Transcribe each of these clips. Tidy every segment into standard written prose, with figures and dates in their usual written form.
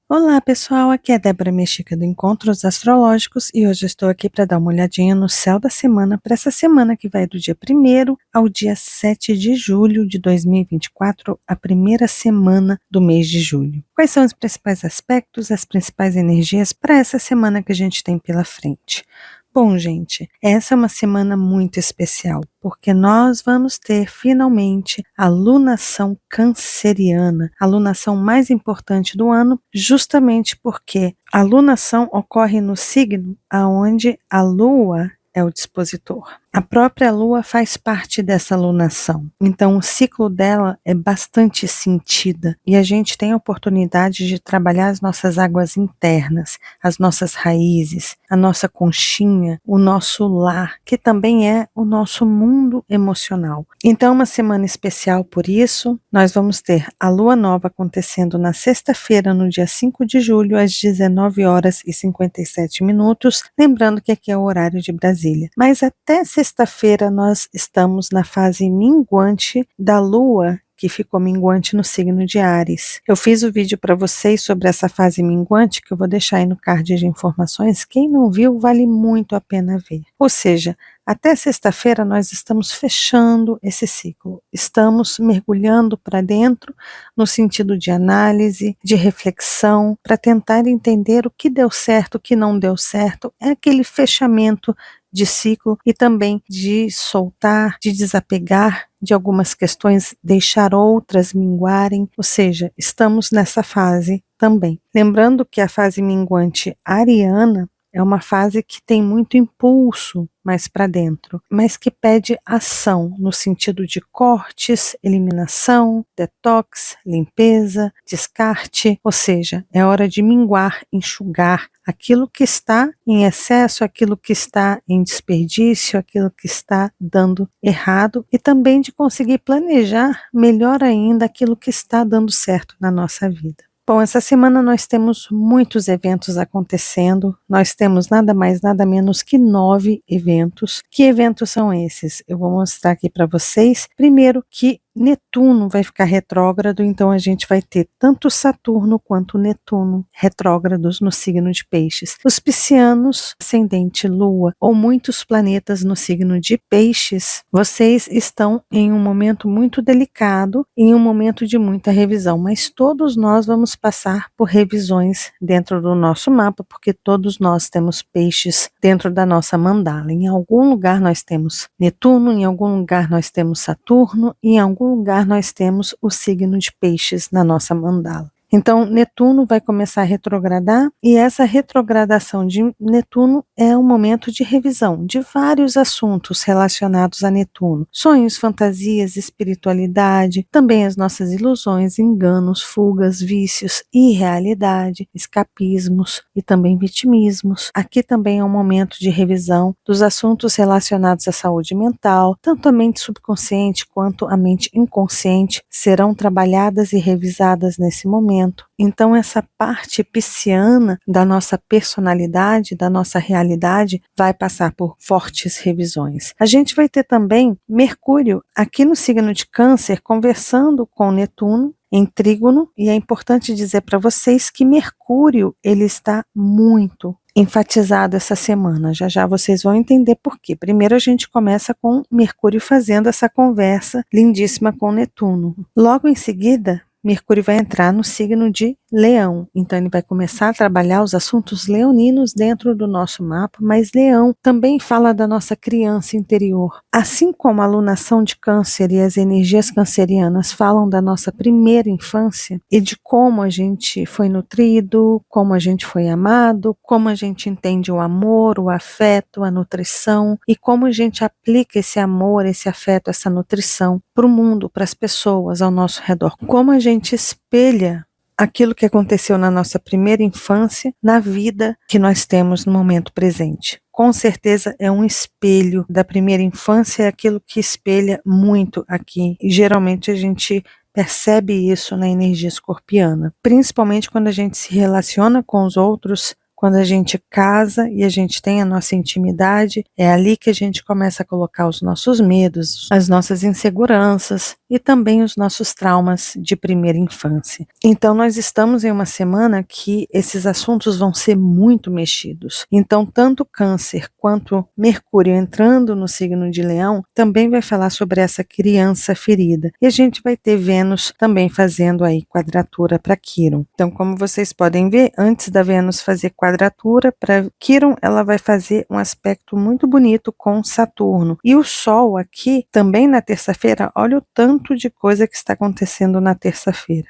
Olá pessoal, aqui é Débora Mexica do Encontros Astrológicos e hoje eu estou aqui para dar uma olhadinha no céu da semana para essa semana que vai do dia 1º ao dia 7 de julho de 2024, a primeira semana do mês de julho. Quais são os principais aspectos, as principais energias para essa semana que a gente tem pela frente? Bom, gente, essa é uma semana muito especial, porque nós vamos ter finalmente a lunação canceriana, a lunação mais importante do ano, justamente porque a lunação ocorre no signo aonde a lua é o dispositor. A própria lua faz parte dessa lunação, então o ciclo dela é bastante sentida e a gente tem a oportunidade de trabalhar as nossas águas internas, as nossas raízes, a nossa conchinha, o nosso lar, que também é o nosso mundo emocional. Então, uma semana especial por isso, nós vamos ter a lua nova acontecendo na sexta-feira, no dia 5 de julho, às 19 horas e 57 minutos, lembrando que aqui é o horário de Brasília. Mas até sexta-feira nós estamos na fase minguante da lua, que ficou minguante no signo de Áries. Eu fiz o vídeo para vocês sobre essa fase minguante, que eu vou deixar aí no card de informações. Quem não viu, vale muito a pena ver. Ou seja, até sexta-feira nós estamos fechando esse ciclo, estamos mergulhando para dentro no sentido de análise, de reflexão, para tentar entender o que deu certo, o que não deu certo. É aquele fechamento de ciclo e também de soltar, de desapegar de algumas questões, deixar outras minguarem, ou seja, estamos nessa fase também. Lembrando que a fase minguante ariana é uma fase que tem muito impulso mais para dentro, mas que pede ação no sentido de cortes, eliminação, detox, limpeza, descarte, ou seja, é hora de minguar, enxugar aquilo que está em excesso, aquilo que está em desperdício, aquilo que está dando errado e também de conseguir planejar melhor ainda aquilo que está dando certo na nossa vida. Bom, essa semana nós temos muitos eventos acontecendo, nós temos nada mais, nada menos que 9 eventos. Que eventos são esses? Eu vou mostrar aqui para vocês. Primeiro que Netuno vai ficar retrógrado, então a gente vai ter tanto Saturno quanto Netuno retrógrados no signo de Peixes. Os piscianos, ascendente Lua, ou muitos planetas no signo de Peixes, vocês estão em um momento muito delicado, em um momento de muita revisão, mas todos nós vamos passar por revisões dentro do nosso mapa, porque todos nós temos Peixes dentro da nossa mandala. Em algum lugar nós temos Netuno, em algum lugar nós temos Saturno, e em algum lugar nós temos o signo de Peixes na nossa mandala. Então, Netuno vai começar a retrogradar e essa retrogradação de Netuno é um momento de revisão de vários assuntos relacionados a Netuno. Sonhos, fantasias, espiritualidade, também as nossas ilusões, enganos, fugas, vícios, irrealidade, escapismos e também vitimismos. Aqui também é um momento de revisão dos assuntos relacionados à saúde mental, tanto a mente subconsciente quanto a mente inconsciente serão trabalhadas e revisadas nesse momento. Então essa parte pisciana da nossa personalidade, da nossa realidade, vai passar por fortes revisões. A gente vai ter também Mercúrio aqui no signo de Câncer conversando com Netuno em trígono, e é importante dizer para vocês que Mercúrio ele está muito enfatizado essa semana. Já já vocês vão entender por quê. Primeiro a gente começa com Mercúrio fazendo essa conversa lindíssima com Netuno. Logo em seguida, Mercúrio vai entrar no signo de Leão, então ele vai começar a trabalhar os assuntos leoninos dentro do nosso mapa, mas Leão também fala da nossa criança interior. Assim como a alunação de Câncer e as energias cancerianas falam da nossa primeira infância e de como a gente foi nutrido, como a gente foi amado, como a gente entende o amor, o afeto, a nutrição e como a gente aplica esse amor, esse afeto, essa nutrição para o mundo, para as pessoas ao nosso redor. Como a gente espelha aquilo que aconteceu na nossa primeira infância, na vida que nós temos no momento presente. Com certeza é um espelho da primeira infância, é aquilo que espelha muito aqui. E geralmente a gente percebe isso na energia escorpiana, principalmente quando a gente se relaciona com os outros quando a gente casa e a gente tem a nossa intimidade, é ali que a gente começa a colocar os nossos medos, as nossas inseguranças e também os nossos traumas de primeira infância. Então nós estamos em uma semana que esses assuntos vão ser muito mexidos. Então tanto Câncer quanto Mercúrio entrando no signo de Leão também vai falar sobre essa criança ferida. E a gente vai ter Vênus também fazendo aí quadratura para Quirón. Então, como vocês podem ver, antes da Vênus fazer quadratura para Quirón, ela vai fazer um aspecto muito bonito com Saturno. E o Sol aqui, também na terça-feira, olha o tanto de coisa que está acontecendo na terça-feira.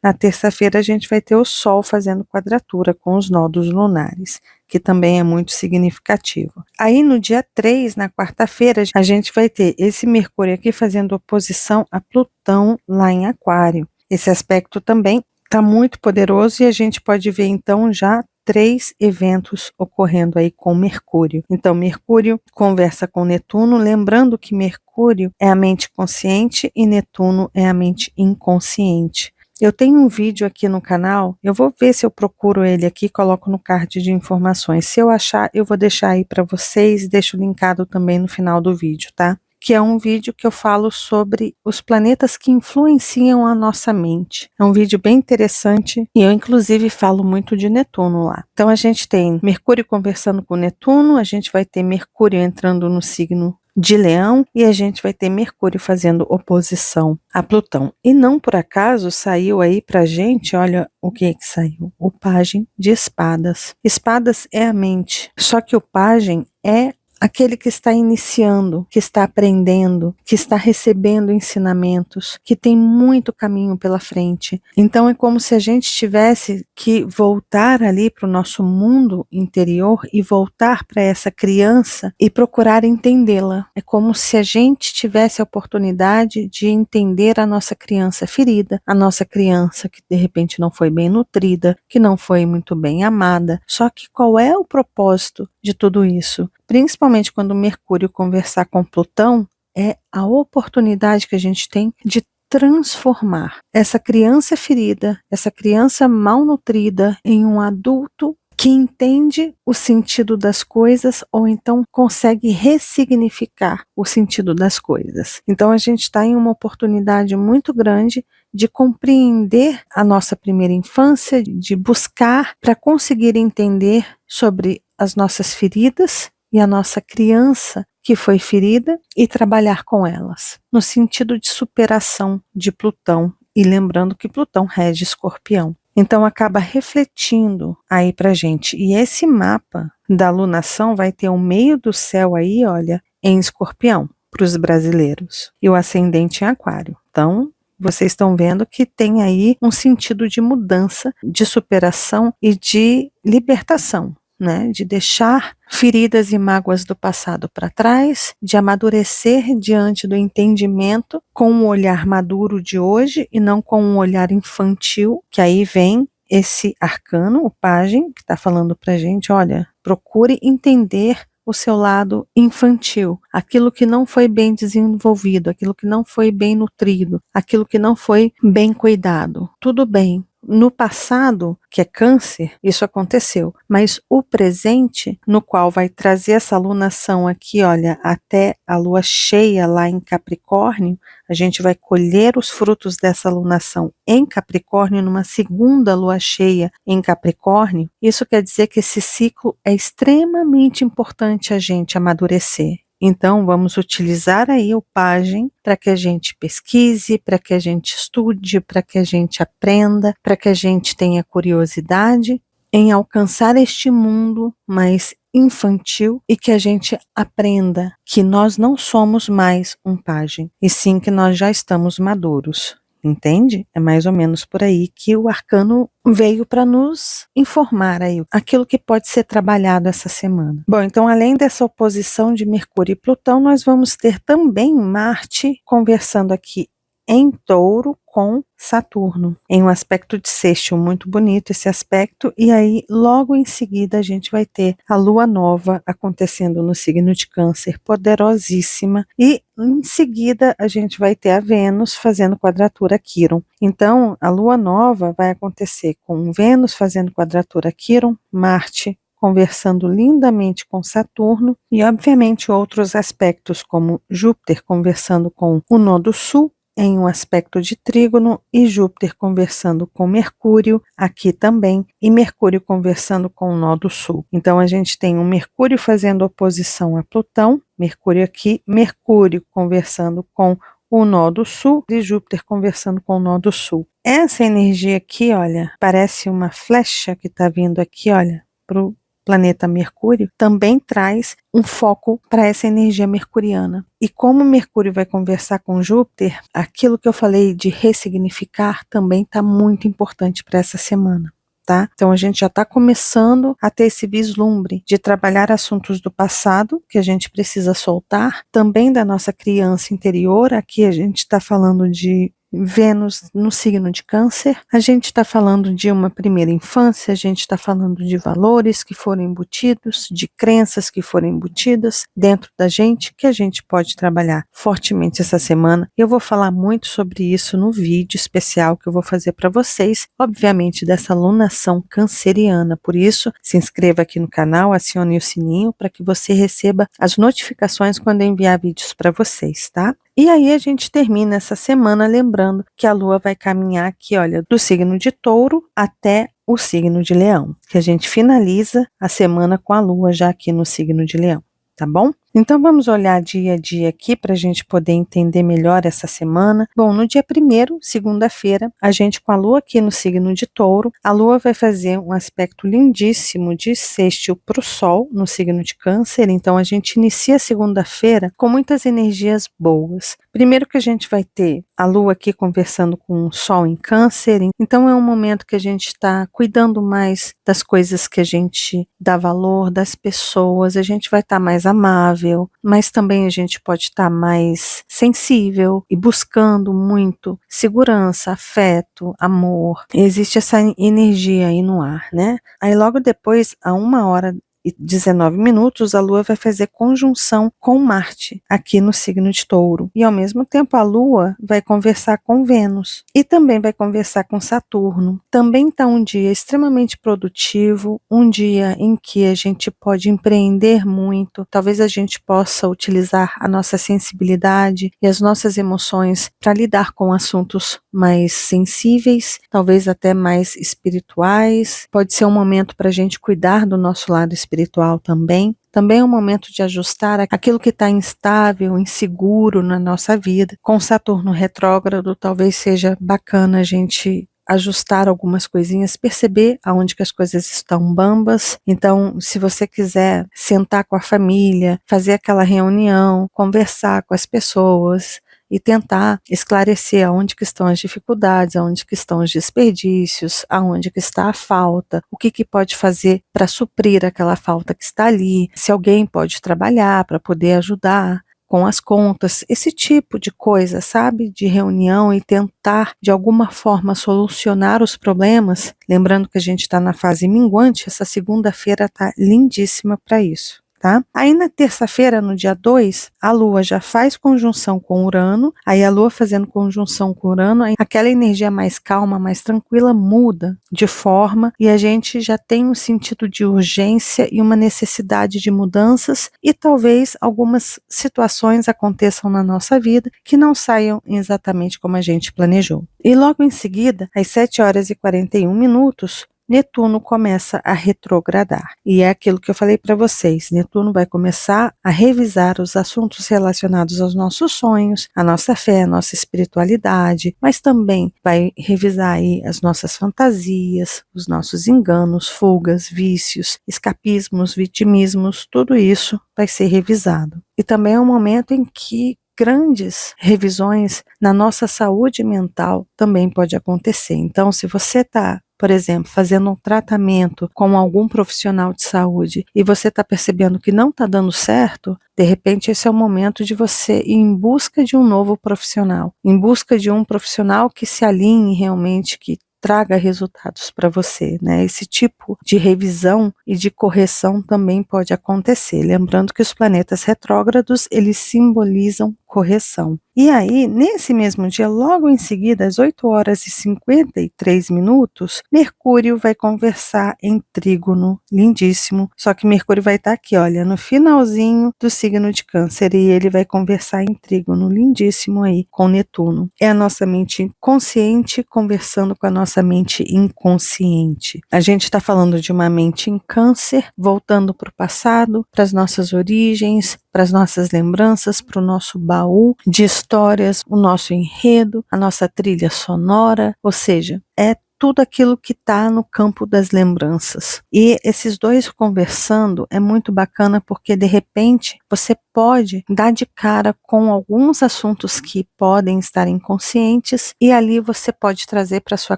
Na terça-feira a gente vai ter o Sol fazendo quadratura com os nodos lunares, que também é muito significativo. Aí no dia 3, na quarta-feira, a gente vai ter esse Mercúrio aqui fazendo oposição a Plutão lá em Aquário. Esse aspecto também está muito poderoso e a gente pode ver então já 3 eventos ocorrendo aí com Mercúrio. Então Mercúrio conversa com Netuno, lembrando que Mercúrio é a mente consciente e Netuno é a mente inconsciente. Eu tenho um vídeo aqui no canal, eu vou ver se eu procuro ele aqui e coloco no card de informações. Se eu achar, eu vou deixar aí para vocês, deixo linkado também no final do vídeo, tá? Que é um vídeo que eu falo sobre os planetas que influenciam a nossa mente. É um vídeo bem interessante e eu inclusive falo muito de Netuno lá. Então a gente tem Mercúrio conversando com Netuno, a gente vai ter Mercúrio entrando no signo de Leão e a gente vai ter Mercúrio fazendo oposição a Plutão. E não por acaso saiu aí pra gente, olha o que saiu, o Pajem de Espadas. Espadas é a mente, só que o Pajem é aquele que está iniciando, que está aprendendo, que está recebendo ensinamentos, que tem muito caminho pela frente. Então é como se a gente tivesse que voltar ali para o nosso mundo interior e voltar para essa criança e procurar entendê-la. É como se a gente tivesse a oportunidade de entender a nossa criança ferida, a nossa criança que de repente não foi bem nutrida, que não foi muito bem amada. Só que qual é o propósito de tudo isso? Principalmente quando Mercúrio conversar com Plutão, é a oportunidade que a gente tem de transformar essa criança ferida, essa criança mal nutrida, em um adulto que entende o sentido das coisas ou então consegue ressignificar o sentido das coisas. Então a gente está em uma oportunidade muito grande de compreender a nossa primeira infância, de buscar para conseguir entender sobre as nossas feridas e a nossa criança que foi ferida e trabalhar com elas, no sentido de superação de Plutão, e lembrando que Plutão rege Escorpião. Então acaba refletindo aí pra gente, e esse mapa da lunação vai ter o meio do céu aí, olha, em Escorpião, para os brasileiros, e o ascendente em Aquário. Então vocês estão vendo que tem aí um sentido de mudança, de superação e de libertação, né, de deixar feridas e mágoas do passado para trás, de amadurecer diante do entendimento com um olhar maduro de hoje e não com um olhar infantil, que aí vem esse arcano, o Pajem, que está falando para a gente, olha, procure entender o seu lado infantil, aquilo que não foi bem desenvolvido, aquilo que não foi bem nutrido, aquilo que não foi bem cuidado. Tudo bem. No passado, que é Câncer, isso aconteceu, mas o presente, no qual vai trazer essa alunação aqui, olha, até a lua cheia lá em Capricórnio, a gente vai colher os frutos dessa alunação em Capricórnio, numa segunda lua cheia em Capricórnio. Isso quer dizer que esse ciclo é extremamente importante a gente amadurecer. Então, vamos utilizar aí o Pajem para que a gente pesquise, para que a gente estude, para que a gente aprenda, para que a gente tenha curiosidade em alcançar este mundo mais infantil e que a gente aprenda que nós não somos mais um Pajem, e sim que nós já estamos maduros. Entende? É mais ou menos por aí que o arcano veio para nos informar aí aquilo que pode ser trabalhado essa semana. Bom, então além dessa oposição de Mercúrio e Plutão, nós vamos ter também Marte conversando aqui em Touro com Saturno, em um aspecto de sextil muito bonito esse aspecto, e aí logo em seguida a gente vai ter a lua nova acontecendo no signo de Câncer, poderosíssima, e em seguida a gente vai ter a Vênus fazendo quadratura a Quirón. Então a lua nova vai acontecer com Vênus fazendo quadratura a Quirón, Marte conversando lindamente com Saturno e obviamente outros aspectos como Júpiter conversando com o nodo sul em um aspecto de trígono, e Júpiter conversando com Mercúrio, aqui também, e Mercúrio conversando com o nodo sul. Então a gente tem um Mercúrio fazendo oposição a Plutão, Mercúrio aqui, Mercúrio conversando com o nodo sul e Júpiter conversando com o nodo sul. Essa energia aqui, olha, parece uma flecha que está vindo aqui, olha, para o planeta Mercúrio, também traz um foco para essa energia mercuriana. E como Mercúrio vai conversar com Júpiter, aquilo que eu falei de ressignificar também está muito importante para essa semana. Tá? Então a gente já está começando a ter esse vislumbre de trabalhar assuntos do passado que a gente precisa soltar, também da nossa criança interior. Aqui a gente está falando de Vênus no signo de Câncer, a gente está falando de uma primeira infância, a gente está falando de valores que foram embutidos, de crenças que foram embutidas dentro da gente, que a gente pode trabalhar fortemente essa semana. Eu vou falar muito sobre isso no vídeo especial que eu vou fazer para vocês, obviamente dessa lunação canceriana. Por isso, se inscreva aqui no canal, acione o sininho para que você receba as notificações quando eu enviar vídeos para vocês, tá? E aí a gente termina essa semana lembrando que a Lua vai caminhar aqui, olha, do signo de Touro até o signo de Leão, que a gente finaliza a semana com a Lua já aqui no signo de Leão, tá bom? Então vamos olhar dia a dia aqui para a gente poder entender melhor essa semana. Bom, no dia 1º, segunda-feira, a gente com a Lua aqui no signo de Touro, a Lua vai fazer um aspecto lindíssimo de sextil para o Sol no signo de Câncer, então a gente inicia a segunda-feira com muitas energias boas. Primeiro que a gente vai ter a Lua aqui conversando com o Sol em Câncer, então é um momento que a gente está cuidando mais das coisas que a gente dá valor, das pessoas, a gente vai estar mais amável, mas também a gente pode estar mais sensível e buscando muito segurança, afeto, amor. Existe essa energia aí no ar, né? Aí logo depois, a 1h19, a Lua vai fazer conjunção com Marte, aqui no signo de Touro. E ao mesmo tempo a Lua vai conversar com Vênus e também vai conversar com Saturno. Também está um dia extremamente produtivo, um dia em que a gente pode empreender muito, talvez a gente possa utilizar a nossa sensibilidade e as nossas emoções para lidar com assuntos mais sensíveis, talvez até mais espirituais. Pode ser um momento para a gente cuidar do nosso lado espiritual também. Também é um momento de ajustar aquilo que está instável, inseguro na nossa vida. Com Saturno retrógrado, talvez seja bacana a gente ajustar algumas coisinhas, perceber aonde que as coisas estão bambas. Então, se você quiser sentar com a família, fazer aquela reunião, conversar com as pessoas e tentar esclarecer aonde que estão as dificuldades, aonde que estão os desperdícios, aonde que está a falta, o que que pode fazer para suprir aquela falta que está ali, se alguém pode trabalhar para poder ajudar com as contas, esse tipo de coisa, sabe? De reunião e tentar, de alguma forma, solucionar os problemas. Lembrando que a gente está na fase minguante, essa segunda-feira está lindíssima para isso. Tá? Aí na terça-feira, no dia 2, a Lua já faz conjunção com Urano, aí a Lua fazendo conjunção com Urano, aquela energia mais calma, mais tranquila muda de forma e a gente já tem um sentido de urgência e uma necessidade de mudanças e talvez algumas situações aconteçam na nossa vida que não saiam exatamente como a gente planejou. E logo em seguida, às 7h41, Netuno começa a retrogradar. E é aquilo que eu falei para vocês, Netuno vai começar a revisar os assuntos relacionados aos nossos sonhos, a nossa fé, a nossa espiritualidade, mas também vai revisar aí as nossas fantasias, os nossos enganos, fugas, vícios, escapismos, vitimismos, tudo isso vai ser revisado. E também é um momento em que grandes revisões na nossa saúde mental também pode acontecer. Então, se você está por exemplo, fazendo um tratamento com algum profissional de saúde e você está percebendo que não está dando certo, de repente esse é o momento de você ir em busca de um novo profissional, em busca de um profissional que se alinhe realmente, que traga resultados para você, né? Esse tipo de revisão e de correção também pode acontecer. Lembrando que os planetas retrógrados, eles simbolizam correção. E aí, nesse mesmo dia, logo em seguida, às 8 horas e 53 minutos, Mercúrio vai conversar em trígono, lindíssimo, só que Mercúrio vai estar aqui, olha, no finalzinho do signo de Câncer, e ele vai conversar em trígono, lindíssimo aí, com Netuno. É a nossa mente consciente conversando com a nossa mente inconsciente. A gente está falando de uma mente em Câncer, voltando para o passado, para as nossas origens, para as nossas lembranças, para o nosso baú de histórias, o nosso enredo, a nossa trilha sonora, ou seja, é tudo aquilo que está no campo das lembranças. E esses dois conversando é muito bacana porque, de repente, você pode dar de cara com alguns assuntos que podem estar inconscientes e ali você pode trazer para sua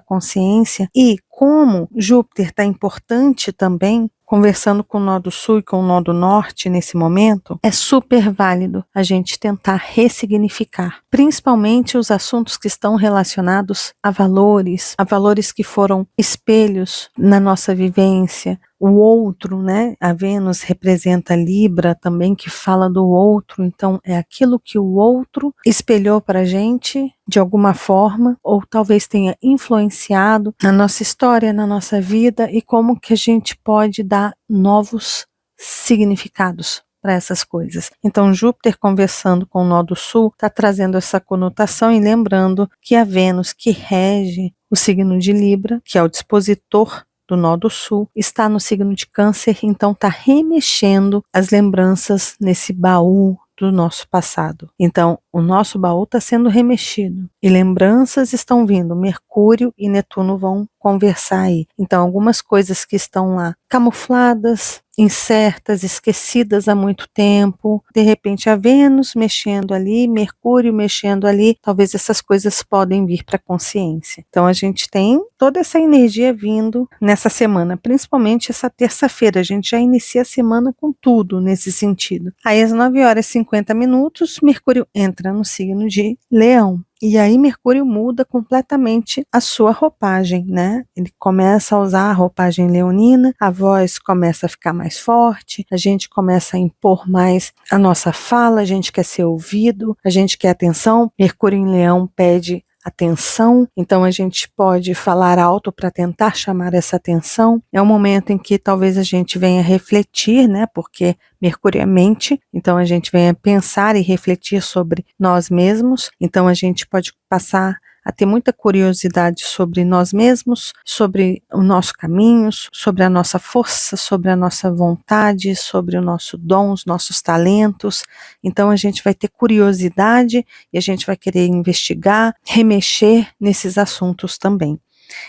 consciência. E como Júpiter está importante também, conversando com o nó do sul e com o nó do norte nesse momento, é super válido a gente tentar ressignificar, principalmente os assuntos que estão relacionados a valores que foram espelhos na nossa vivência. O outro, né? A Vênus representa Libra também, que fala do outro, então é aquilo que o outro espelhou para a gente de alguma forma, ou talvez tenha influenciado na nossa história, na nossa vida, e como que a gente pode dar novos significados para essas coisas. Então, Júpiter conversando com o nó do sul está trazendo essa conotação e lembrando que a Vênus, que rege o signo de Libra, que é o dispositor do nó do sul, está no signo de Câncer, então está remexendo as lembranças nesse baú do nosso passado. Então, o nosso baú está sendo remexido e lembranças estão vindo. Mercúrio e Netuno vão conversar aí. Então, algumas coisas que estão lá camufladas, incertas, esquecidas há muito tempo, de repente a Vênus mexendo ali, Mercúrio mexendo ali, talvez essas coisas podem vir para a consciência. Então a gente tem toda essa energia vindo nessa semana, principalmente essa terça-feira, a gente já inicia a semana com tudo nesse sentido. Aí às 9 horas e 50 minutos, Mercúrio entra no signo de Leão. E aí Mercúrio muda completamente a sua roupagem, né? Ele começa a usar a roupagem leonina, a voz começa a ficar mais forte, a gente começa a impor mais a nossa fala, a gente quer ser ouvido, a gente quer atenção. Mercúrio em Leão pede atenção, então a gente pode falar alto para tentar chamar essa atenção. É um momento em que talvez a gente venha refletir, né? Porque Mercúrio é mente, então a gente venha pensar e refletir sobre nós mesmos, então a gente pode passar a ter muita curiosidade sobre nós mesmos, sobre o nosso caminho, sobre a nossa força, sobre a nossa vontade, sobre o nosso dom, os nossos talentos. Então a gente vai ter curiosidade e a gente vai querer investigar, remexer nesses assuntos também.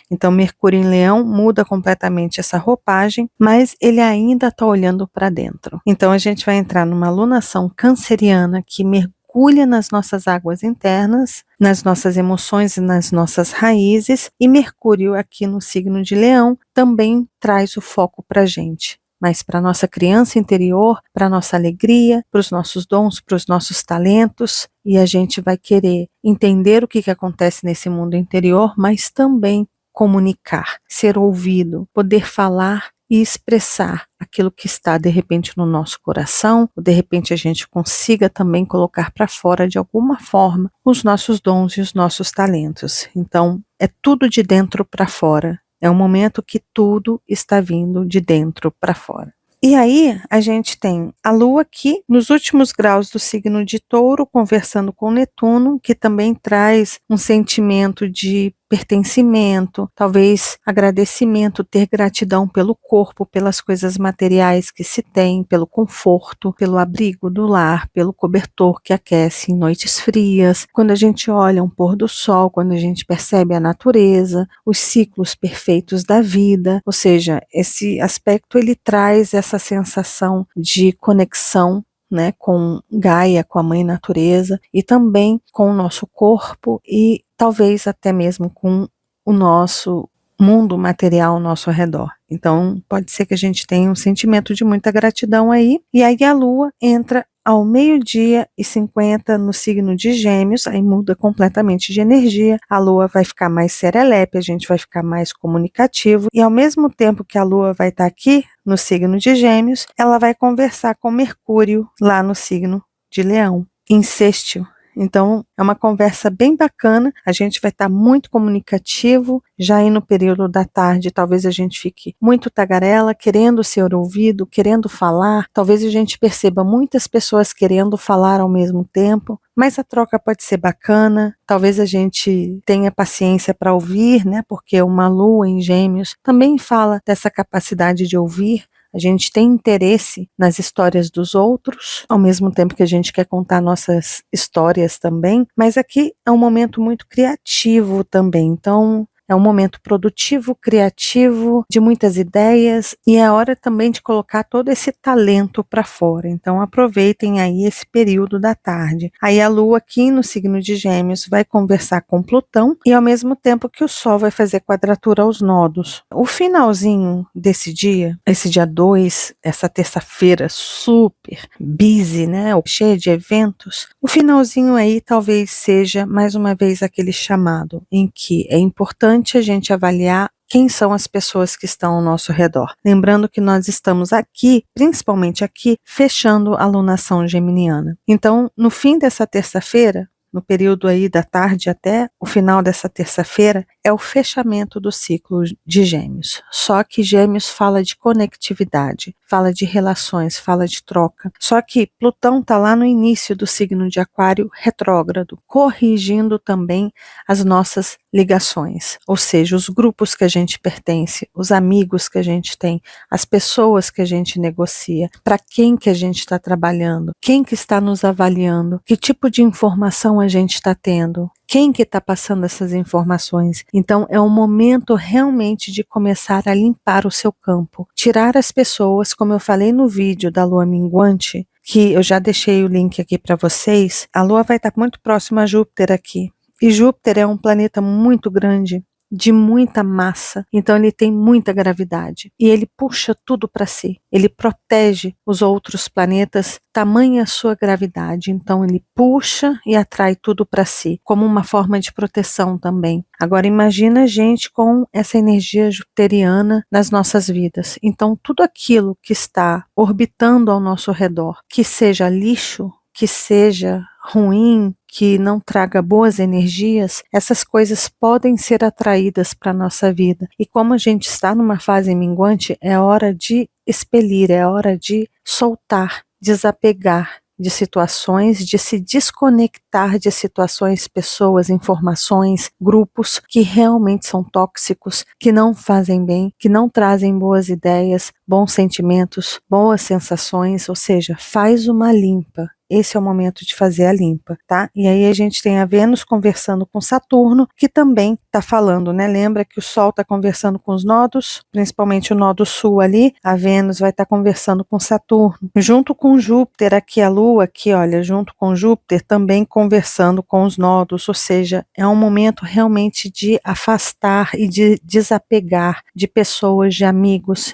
Então Mercúrio em Leão muda completamente essa roupagem, mas ele ainda está olhando para dentro. Então a gente vai entrar numa alunação canceriana que mergulha nas nossas águas internas, nas nossas emoções e nas nossas raízes, e Mercúrio aqui no signo de Leão também traz o foco para a gente, mas para a nossa criança interior, para a nossa alegria, para os nossos dons, para os nossos talentos, e a gente vai querer entender o que acontece nesse mundo interior, mas também comunicar, ser ouvido, poder falar e expressar aquilo que está de repente no nosso coração, ou de repente a gente consiga também colocar para fora de alguma forma os nossos dons e os nossos talentos. Então, é tudo de dentro para fora. É um momento que tudo está vindo de dentro para fora. E aí a gente tem a Lua aqui nos últimos graus do signo de Touro, conversando com Netuno, que também traz um sentimento de pertencimento, talvez agradecimento, ter gratidão pelo corpo, pelas coisas materiais que se tem, pelo conforto, pelo abrigo do lar, pelo cobertor que aquece em noites frias. Quando a gente olha um pôr do sol, quando a gente percebe a natureza, os ciclos perfeitos da vida, ou seja, esse aspecto ele traz essa sensação de conexão, né, com Gaia, com a mãe natureza, e também com o nosso corpo e talvez até mesmo com o nosso mundo material ao nosso redor. Então, pode ser que a gente tenha um sentimento de muita gratidão aí, e aí a Lua entra ao 12h50 no signo de Gêmeos, aí muda completamente de energia, a Lua vai ficar mais serelepe, a gente vai ficar mais comunicativo, e ao mesmo tempo que a Lua vai estar aqui no signo de Gêmeos, ela vai conversar com Mercúrio lá no signo de Leão, em sextil. Então, é uma conversa bem bacana, a gente vai estar muito comunicativo, já aí no período da tarde, talvez a gente fique muito tagarela, querendo ser ouvido, querendo falar, talvez a gente perceba muitas pessoas querendo falar ao mesmo tempo, mas a troca pode ser bacana, talvez a gente tenha paciência para ouvir, né, porque uma lua em Gêmeos também fala dessa capacidade de ouvir. A gente tem interesse nas histórias dos outros, ao mesmo tempo que a gente quer contar nossas histórias também, mas aqui é um momento muito criativo também, então é um momento produtivo, criativo, de muitas ideias, e é hora também de colocar todo esse talento para fora. Então aproveitem aí esse período da tarde. Aí a Lua aqui no signo de Gêmeos vai conversar com Plutão, e ao mesmo tempo que o Sol vai fazer quadratura aos nodos. O finalzinho desse dia, esse dia 2, essa terça-feira super busy, né, cheia de eventos, o finalzinho aí talvez seja mais uma vez aquele chamado em que é importante a gente avaliar quem são as pessoas que estão ao nosso redor. Lembrando que nós estamos aqui, principalmente aqui, fechando a alunação geminiana. Então, no fim dessa terça-feira, no período aí da tarde até o final dessa terça-feira, é o fechamento do ciclo de Gêmeos. Só que Gêmeos fala de conectividade, fala de relações, fala de troca. Só que Plutão está lá no início do signo de Aquário retrógrado, corrigindo também as nossas ligações, ou seja, os grupos que a gente pertence, os amigos que a gente tem, as pessoas que a gente negocia, para quem que a gente está trabalhando, quem que está nos avaliando, que tipo de informação a gente está tendo, quem que está passando essas informações. Então é um momento realmente de começar a limpar o seu campo, tirar as pessoas, como eu falei no vídeo da Lua Minguante, que eu já deixei o link aqui para vocês. A Lua vai estar muito próxima a Júpiter aqui, e Júpiter é um planeta muito grande, de muita massa, então ele tem muita gravidade e ele puxa tudo para si, ele protege os outros planetas, tamanha a sua gravidade, então ele puxa e atrai tudo para si, como uma forma de proteção também. Agora imagina a gente com essa energia jupiteriana nas nossas vidas, então tudo aquilo que está orbitando ao nosso redor, que seja lixo, que seja ruim, que não traga boas energias, essas coisas podem ser atraídas para a nossa vida. E como a gente está numa fase minguante, é hora de expelir, é hora de soltar, desapegar de situações, de se desconectar de situações, pessoas, informações, grupos que realmente são tóxicos, que não fazem bem, que não trazem boas ideias, bons sentimentos, boas sensações, ou seja, faz uma limpa. Esse é o momento de fazer a limpa, tá? E aí a gente tem a Vênus conversando com Saturno, que também está falando, né? Lembra que o Sol está conversando com os nodos, principalmente o nodo sul ali, a Vênus vai estar conversando com Saturno. Junto com Júpiter, aqui a Lua, aqui olha, junto com Júpiter, também conversando com os nodos, ou seja, é um momento realmente de afastar e de desapegar de pessoas, de amigos,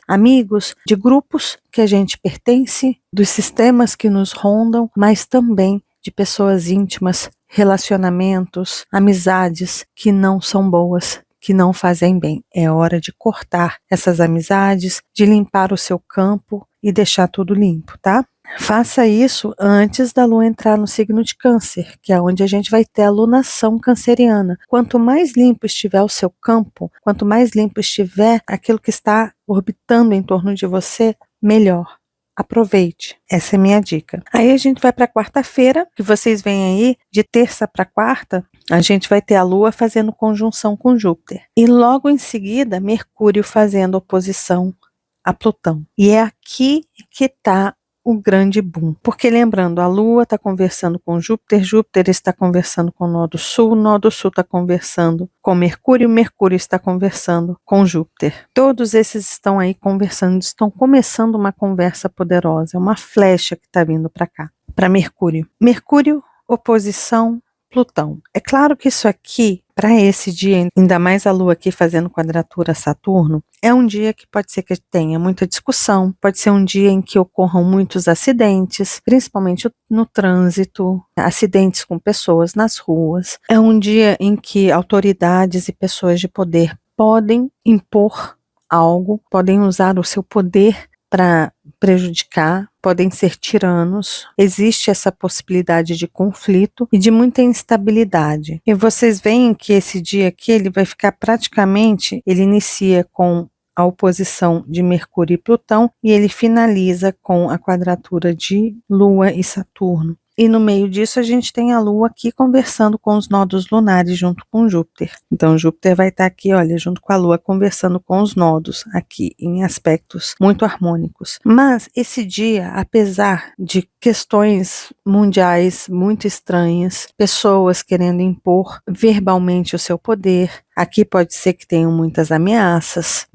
de grupos que a gente pertence, dos sistemas que nos rondam, mas também de pessoas íntimas, relacionamentos, amizades que não são boas, que não fazem bem. É hora de cortar essas amizades, de limpar o seu campo e deixar tudo limpo, tá? Faça isso antes da Lua entrar no signo de Câncer, que é onde a gente vai ter a lunação canceriana. Quanto mais limpo estiver o seu campo, quanto mais limpo estiver aquilo que está orbitando em torno de você, melhor. Aproveite, essa é a minha dica. Aí a gente vai para quarta-feira, que vocês veem aí, de terça para quarta, a gente vai ter a Lua fazendo conjunção com Júpiter. E logo em seguida, Mercúrio fazendo oposição a Plutão. E é aqui que está o grande boom. Porque lembrando, a Lua está conversando com Júpiter, Júpiter está conversando com o Nodo Sul está conversando com Mercúrio, Mercúrio está conversando com Júpiter. Todos esses estão aí conversando, estão começando uma conversa poderosa, é uma flecha que está vindo para cá, para Mercúrio. Mercúrio, oposição, Plutão. É claro que isso aqui, para esse dia, ainda mais a Lua aqui fazendo quadratura a Saturno, é um dia que pode ser que tenha muita discussão, pode ser um dia em que ocorram muitos acidentes, principalmente no trânsito, acidentes com pessoas nas ruas. É um dia em que autoridades e pessoas de poder podem impor algo, podem usar o seu poder para prejudicar, podem ser tiranos, existe essa possibilidade de conflito e de muita instabilidade. E vocês veem que esse dia aqui, ele vai ficar praticamente, ele inicia com a oposição de Mercúrio e Plutão e ele finaliza com a quadratura de Lua e Saturno. E no meio disso a gente tem a Lua aqui conversando com os nodos lunares junto com Júpiter. Então Júpiter vai estar aqui, olha, junto com a Lua conversando com os nodos aqui em aspectos muito harmônicos. Mas esse dia, apesar de questões mundiais muito estranhas, pessoas querendo impor verbalmente o seu poder, aqui pode ser que tenham muitas ameaças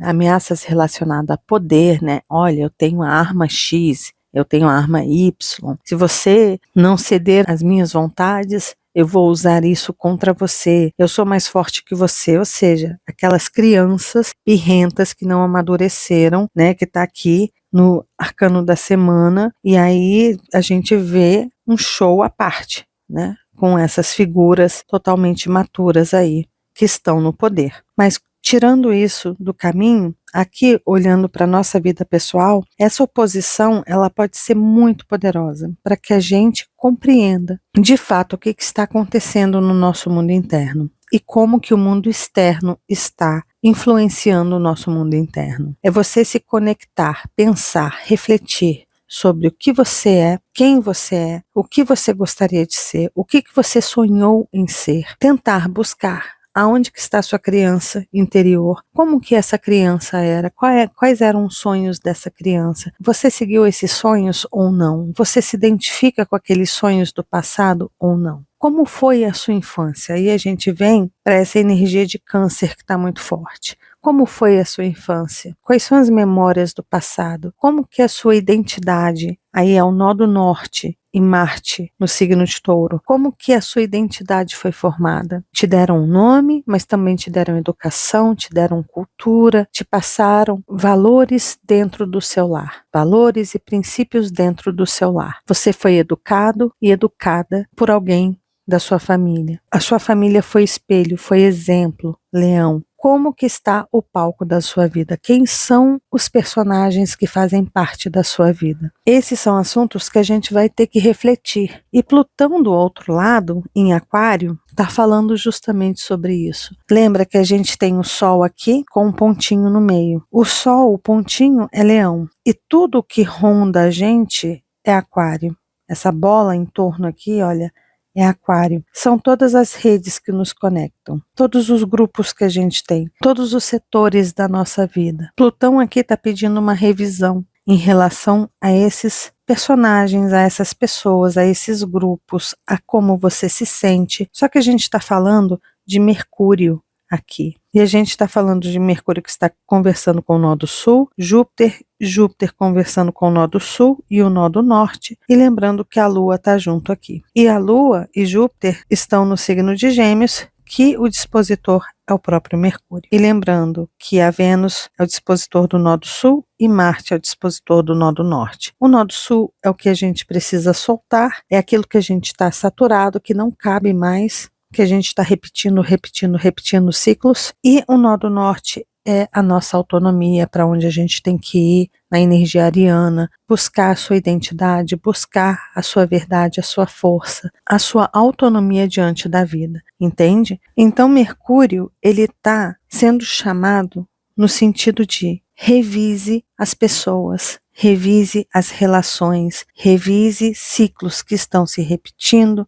relacionadas a poder, né? Olha, eu tenho a arma X, eu tenho a arma Y. Se você não ceder às minhas vontades, eu vou usar isso contra você. Eu sou mais forte que você. Ou seja, aquelas crianças birrentas que não amadureceram, né? Que está aqui no arcano da semana. E aí a gente vê um show à parte, né? Com essas figuras totalmente maturas aí, que estão no poder. Mas tirando isso do caminho, aqui olhando para a nossa vida pessoal, essa oposição ela pode ser muito poderosa para que a gente compreenda de fato o que está acontecendo no nosso mundo interno e como que o mundo externo está influenciando o nosso mundo interno. É você se conectar, pensar, refletir sobre o que você é, quem você é, o que você gostaria de ser, o que você sonhou em ser, tentar buscar aonde que está a sua criança interior, como que essa criança era, quais eram os sonhos dessa criança, você seguiu esses sonhos ou não, você se identifica com aqueles sonhos do passado ou não. Como foi a sua infância? Aí a gente vem para essa energia de câncer que está muito forte. Como foi a sua infância? Quais são as memórias do passado? Como que é a sua identidade? Aí é o nó do norte e Marte no signo de Touro. Como que a sua identidade foi formada? Te deram um nome, mas também te deram educação, te deram cultura, te passaram valores dentro do seu lar, valores e princípios dentro do seu lar. Você foi educado e educada por alguém da sua família. A sua família foi espelho, foi exemplo, Leão. Como que está o palco da sua vida? Quem são os personagens que fazem parte da sua vida? Esses são assuntos que a gente vai ter que refletir. E Plutão, do outro lado, em Aquário, está falando justamente sobre isso. Lembra que a gente tem o Sol aqui com um pontinho no meio. O Sol, o pontinho, é Leão. E tudo que ronda a gente é Aquário. Essa bola em torno aqui, olha, é Aquário. São todas as redes que nos conectam, todos os grupos que a gente tem, todos os setores da nossa vida. Plutão aqui está pedindo uma revisão em relação a esses personagens, a essas pessoas, a esses grupos, a como você se sente. Só que a gente está falando de Mercúrio aqui. E a gente está falando de Mercúrio que está conversando com o nó do sul, Júpiter conversando com o nó do sul e o nó do norte, e lembrando que a Lua está junto aqui. E a Lua e Júpiter estão no signo de Gêmeos, que o dispositor é o próprio Mercúrio. E lembrando que a Vênus é o dispositor do nó do sul e Marte é o dispositor do nó do norte. O nó do sul é o que a gente precisa soltar, é aquilo que a gente está saturado, que não cabe mais, que a gente está repetindo ciclos, e o nó do norte é a nossa autonomia, para onde a gente tem que ir na energia ariana, buscar a sua identidade, buscar a sua verdade, a sua força, a sua autonomia diante da vida, entende? Então Mercúrio, ele está sendo chamado no sentido de revise as pessoas, revise as relações, revise ciclos que estão se repetindo,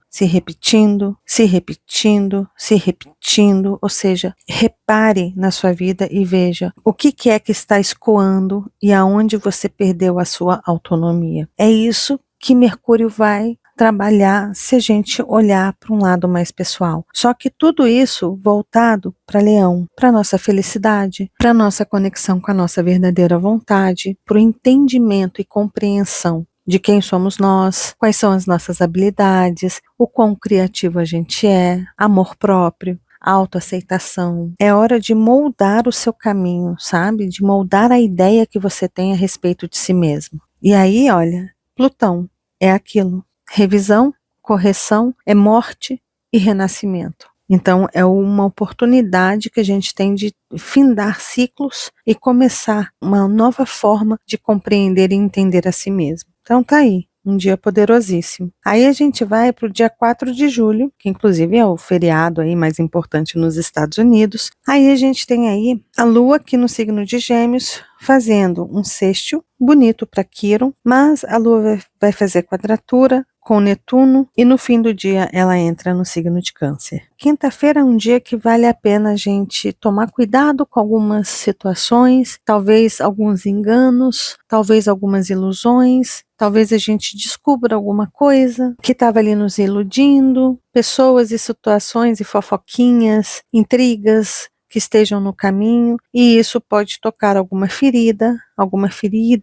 ou seja, repare na sua vida e veja o que é que está escoando e aonde você perdeu a sua autonomia. É isso que Mercúrio vai trabalhar se a gente olhar para um lado mais pessoal. Só que tudo isso voltado para Leão, para nossa felicidade, para nossa conexão com a nossa verdadeira vontade, para o entendimento e compreensão de quem somos nós, quais são as nossas habilidades, o quão criativo a gente é, amor próprio, autoaceitação. É hora de moldar o seu caminho, sabe? De moldar a ideia que você tem a respeito de si mesmo. E aí, olha, Plutão é aquilo. Revisão, correção, é morte e renascimento. Então, é uma oportunidade que a gente tem de findar ciclos e começar uma nova forma de compreender e entender a si mesmo. Então, tá aí, um dia poderosíssimo. Aí a gente vai para o dia 4 de julho, que inclusive é o feriado aí mais importante nos Estados Unidos. Aí a gente tem aí a Lua aqui no signo de Gêmeos, fazendo um sextil bonito para Quiron, mas a Lua vai fazer quadratura com Netuno e no fim do dia ela entra no signo de Câncer. Quinta-feira é um dia que vale a pena a gente tomar cuidado com algumas situações, talvez alguns enganos, talvez algumas ilusões, talvez a gente descubra alguma coisa que estava ali nos iludindo, pessoas e situações e fofoquinhas, intrigas que estejam no caminho, e isso pode tocar alguma ferida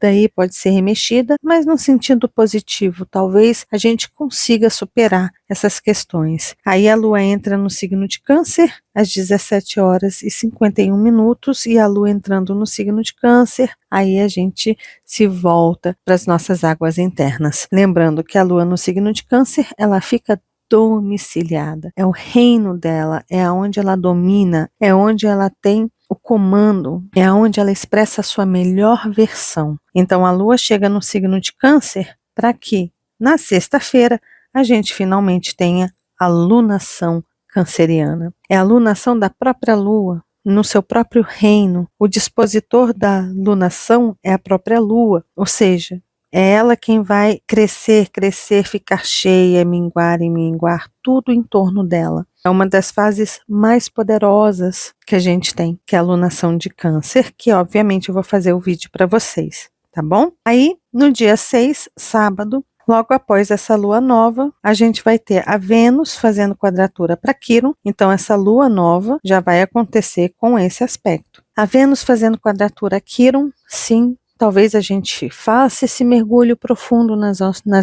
aí pode ser remexida, mas no sentido positivo, talvez a gente consiga superar essas questões. Aí a Lua entra no signo de Câncer às 17 horas e 51 minutos, e a Lua entrando no signo de Câncer, aí a gente se volta para as nossas águas internas. Lembrando que a Lua no signo de Câncer, ela fica domiciliada, é o reino dela, é onde ela domina, é onde ela tem o comando, é onde ela expressa a sua melhor versão. Então a Lua chega no signo de Câncer para que na sexta-feira a gente finalmente tenha a lunação canceriana. É a lunação da própria Lua, no seu próprio reino. O dispositor da lunação é a própria Lua, ou seja, é ela quem vai crescer, ficar cheia, minguar e minguar, tudo em torno dela. É uma das fases mais poderosas que a gente tem, que é a lunação de Câncer, que obviamente eu vou fazer o vídeo para vocês, tá bom? Aí, no dia 6, sábado, logo após essa lua nova, a gente vai ter a Vênus fazendo quadratura para Quiron, então essa lua nova já vai acontecer com esse aspecto. A Vênus fazendo quadratura a Quiron, sim, talvez a gente faça esse mergulho profundo nas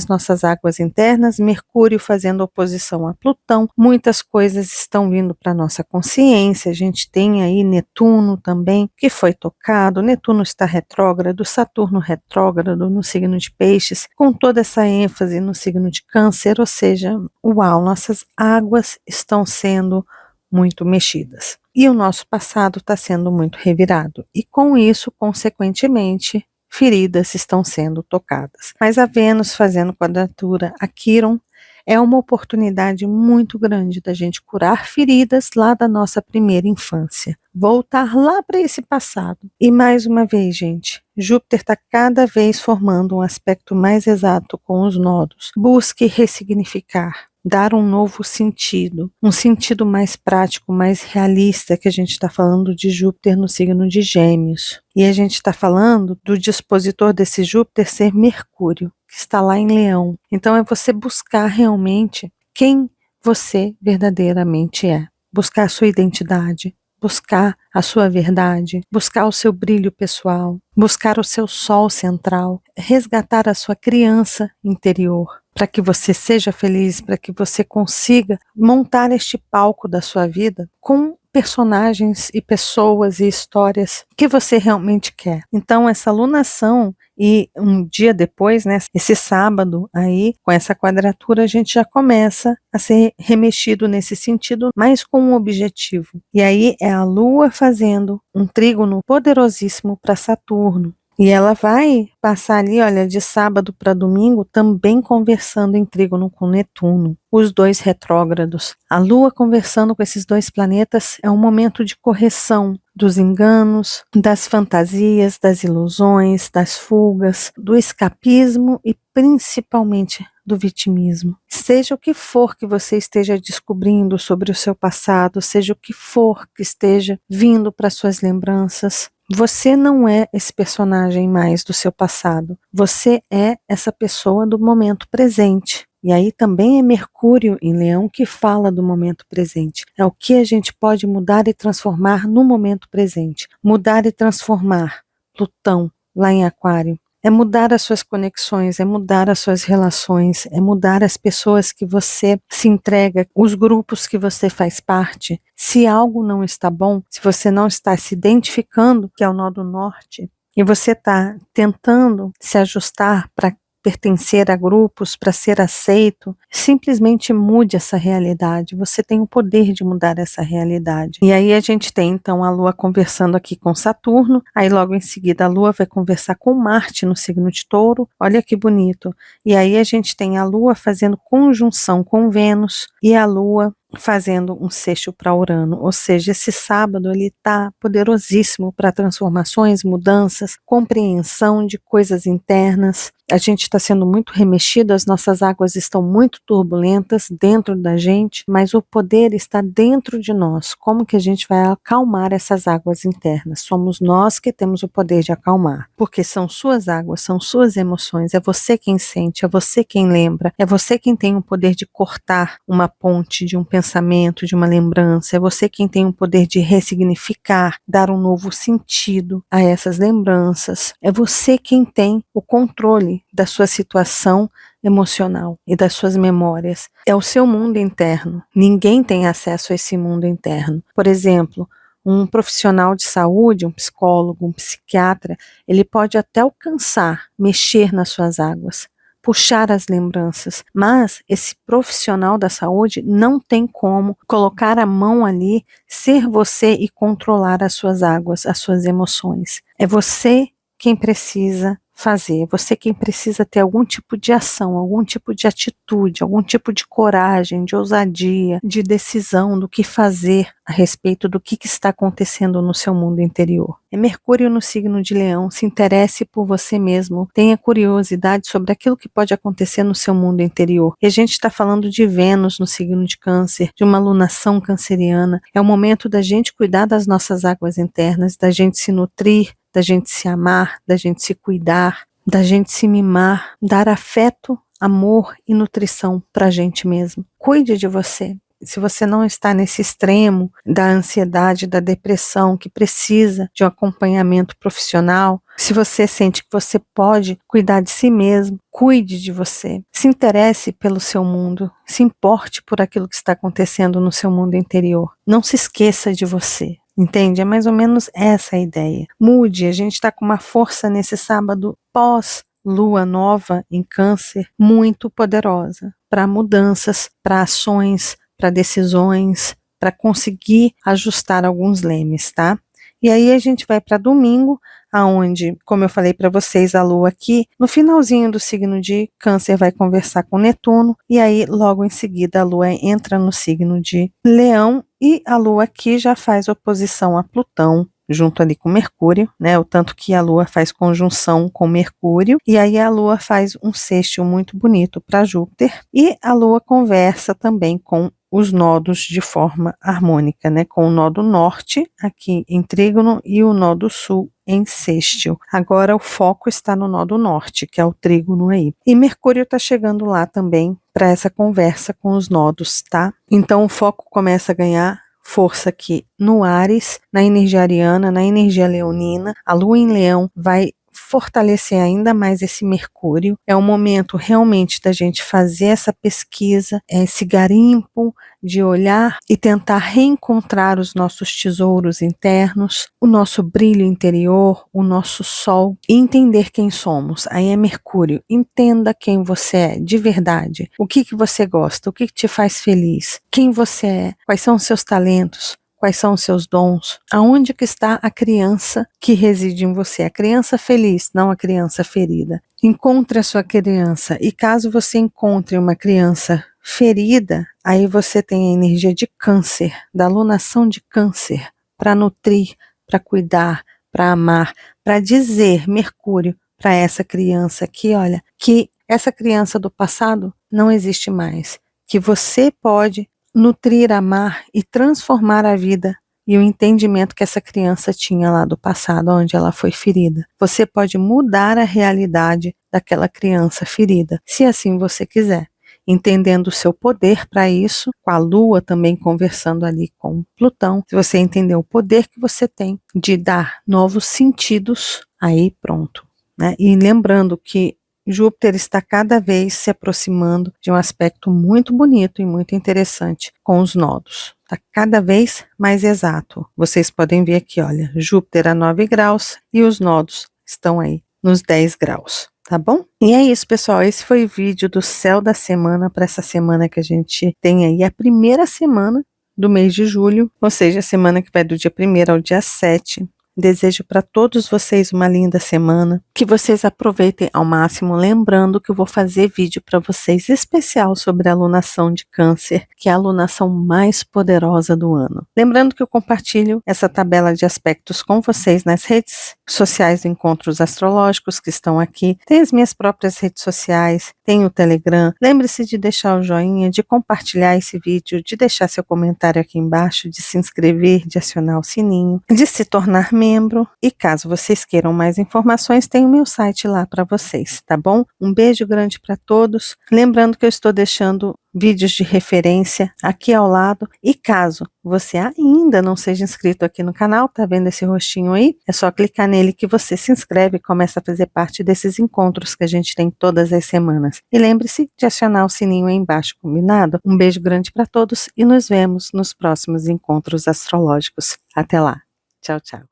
nossas águas internas, Mercúrio fazendo oposição a Plutão, muitas coisas estão vindo para a nossa consciência, a gente tem aí Netuno também, que foi tocado, Netuno está retrógrado, Saturno retrógrado no signo de Peixes, com toda essa ênfase no signo de Câncer, ou seja, uau, nossas águas estão sendo muito mexidas. E o nosso passado está sendo muito revirado. E com isso, consequentemente, feridas estão sendo tocadas. Mas a Vênus fazendo quadratura a Quiron é uma oportunidade muito grande da gente curar feridas lá da nossa primeira infância. Voltar lá para esse passado. E mais uma vez, gente, Júpiter está cada vez formando um aspecto mais exato com os nodos. Busque ressignificar, dar um novo sentido, um sentido mais prático, mais realista, que a gente está falando de Júpiter no signo de Gêmeos. E a gente está falando do dispositor desse Júpiter ser Mercúrio, que está lá em Leão. Então é você buscar realmente quem você verdadeiramente é. Buscar a sua identidade, buscar a sua verdade, buscar o seu brilho pessoal, buscar o seu sol central, resgatar a sua criança interior, para que você seja feliz, para que você consiga montar este palco da sua vida com personagens e pessoas e histórias que você realmente quer. Então essa lunação e um dia depois, né, esse sábado aí, com essa quadratura, a gente já começa a ser remexido nesse sentido, mas com um objetivo. E aí é a Lua fazendo um trígono poderosíssimo para Saturno. E ela vai passar ali, olha, de sábado para domingo, também conversando em trígono com Netuno, os dois retrógrados. A Lua conversando com esses dois planetas é um momento de correção dos enganos, das fantasias, das ilusões, das fugas, do escapismo e principalmente do vitimismo. Seja o que for que você esteja descobrindo sobre o seu passado, seja o que for que esteja vindo para suas lembranças, você não é esse personagem mais do seu passado. Você é essa pessoa do momento presente. E aí também é Mercúrio em Leão que fala do momento presente. É o que a gente pode mudar e transformar no momento presente. Mudar e transformar. Plutão lá em Aquário. É mudar as suas conexões, é mudar as suas relações, é mudar as pessoas que você se entrega, os grupos que você faz parte. Se algo não está bom, se você não está se identificando, que é o nó do norte, e você está tentando se ajustar para pertencer a grupos, para ser aceito, simplesmente mude essa realidade. Você tem o poder de mudar essa realidade. E aí a gente tem então a Lua conversando aqui com Saturno, aí logo em seguida a Lua vai conversar com Marte no signo de Touro. Olha que bonito. E aí a gente tem a Lua fazendo conjunção com Vênus e a Lua fazendo um sexto para Urano, ou seja, esse sábado ele está poderosíssimo para transformações, mudanças, compreensão de coisas internas. A gente está sendo muito remexido, as nossas águas estão muito turbulentas dentro da gente, mas o poder está dentro de nós. Como que a gente vai acalmar essas águas internas? Somos nós que temos o poder de acalmar, porque são suas águas, são suas emoções, é você quem sente, é você quem lembra, é você quem tem o poder de cortar uma ponte de um pensamento, de uma lembrança, é você quem tem o poder de ressignificar, dar um novo sentido a essas lembranças, é você quem tem o controle da sua situação emocional e das suas memórias. É o seu mundo interno. Ninguém tem acesso a esse mundo interno. Por exemplo, um profissional de saúde, um psicólogo, um psiquiatra, ele pode até alcançar, mexer nas suas águas, puxar as lembranças, mas esse profissional da saúde não tem como colocar a mão ali, ser você e controlar as suas águas, as suas emoções. É você quem precisa fazer, é você quem precisa ter algum tipo de ação, algum tipo de atitude, algum tipo de coragem, de ousadia, de decisão do que fazer a respeito do que está acontecendo no seu mundo interior. É Mercúrio no signo de Leão, se interesse por você mesmo, tenha curiosidade sobre aquilo que pode acontecer no seu mundo interior. E a gente está falando de Vênus no signo de Câncer, de uma lunação canceriana. É o momento da gente cuidar das nossas águas internas, da gente se nutrir, da gente se amar, da gente se cuidar, da gente se mimar, dar afeto, amor e nutrição para a gente mesmo. Cuide de você. Se você não está nesse extremo da ansiedade, da depressão, que precisa de um acompanhamento profissional, se você sente que você pode cuidar de si mesmo, cuide de você. Se interesse pelo seu mundo, se importe por aquilo que está acontecendo no seu mundo interior. Não se esqueça de você. Entende? É mais ou menos essa a ideia. Mude, a gente está com uma força nesse sábado pós-lua nova em Câncer muito poderosa para mudanças, para ações, para decisões, para conseguir ajustar alguns lemes, tá? E aí a gente vai para domingo, aonde, como eu falei para vocês, a Lua aqui, no finalzinho do signo de Câncer vai conversar com Netuno, e aí logo em seguida a Lua entra no signo de Leão, e a Lua aqui já faz oposição a Plutão, junto ali com Mercúrio, né? O tanto que a Lua faz conjunção com Mercúrio, e aí a Lua faz um sextil muito bonito para Júpiter, e a Lua conversa também com os nodos de forma harmônica, né? Com o nó do norte aqui em trígono e o nó do sul em sextil. Agora o foco está no nó do norte, que é o trígono aí. E Mercúrio está chegando lá também para essa conversa com os nodos, tá? Então o foco começa a ganhar força aqui no Áries, na energia ariana, na energia leonina. A Lua em Leão vai fortalecer ainda mais esse Mercúrio. É o momento realmente da gente fazer essa pesquisa, esse garimpo de olhar e tentar reencontrar os nossos tesouros internos, o nosso brilho interior, o nosso sol e entender quem somos. Aí é Mercúrio. Entenda quem você é de verdade. O que você gosta, o que te faz feliz, quem você é, quais são os seus talentos, quais são os seus dons, aonde que está a criança que reside em você, a criança feliz, não a criança ferida. Encontre a sua criança, e caso você encontre uma criança ferida, aí você tem a energia de Câncer, da alunação de Câncer, para nutrir, para cuidar, para amar, para dizer, Mercúrio, para essa criança aqui, olha, que essa criança do passado não existe mais, que você pode nutrir, amar e transformar a vida e o entendimento que essa criança tinha lá do passado, onde ela foi ferida. Você pode mudar a realidade daquela criança ferida, se assim você quiser, entendendo o seu poder para isso, com a Lua também conversando ali com Plutão. Se você entender o poder que você tem de dar novos sentidos, aí pronto. né? E lembrando que Júpiter está cada vez se aproximando de um aspecto muito bonito e muito interessante com os nodos. Está cada vez mais exato. Vocês podem ver aqui, olha, Júpiter a 9 graus e os nodos estão aí nos 10 graus, tá bom? E é isso, pessoal. Esse foi o vídeo do céu da semana para essa semana que a gente tem aí, a primeira semana do mês de julho, ou seja, a semana que vai do dia 1º ao dia 7. Desejo para todos vocês uma linda semana, que vocês aproveitem ao máximo, lembrando que eu vou fazer vídeo para vocês especial sobre a alunação de Câncer, que é a alunação mais poderosa do ano. Lembrando que eu compartilho essa tabela de aspectos com vocês nas redes sociais do Encontros Astrológicos que estão aqui, tem as minhas próprias redes sociais, tem o Telegram. Lembre-se de deixar o joinha, de compartilhar esse vídeo, de deixar seu comentário aqui embaixo, de se inscrever, de acionar o sininho, de se tornar membro. E caso vocês queiram mais informações, tem o meu site lá para vocês, tá bom? Um beijo grande para todos. Lembrando que eu estou deixando vídeos de referência aqui ao lado. E caso você ainda não seja inscrito aqui no canal, tá vendo esse rostinho aí? É só clicar nele que você se inscreve e começa a fazer parte desses encontros que a gente tem todas as semanas. E lembre-se de acionar o sininho aí embaixo, combinado? Um beijo grande para todos e nos vemos nos próximos encontros astrológicos. Até lá. Tchau, tchau.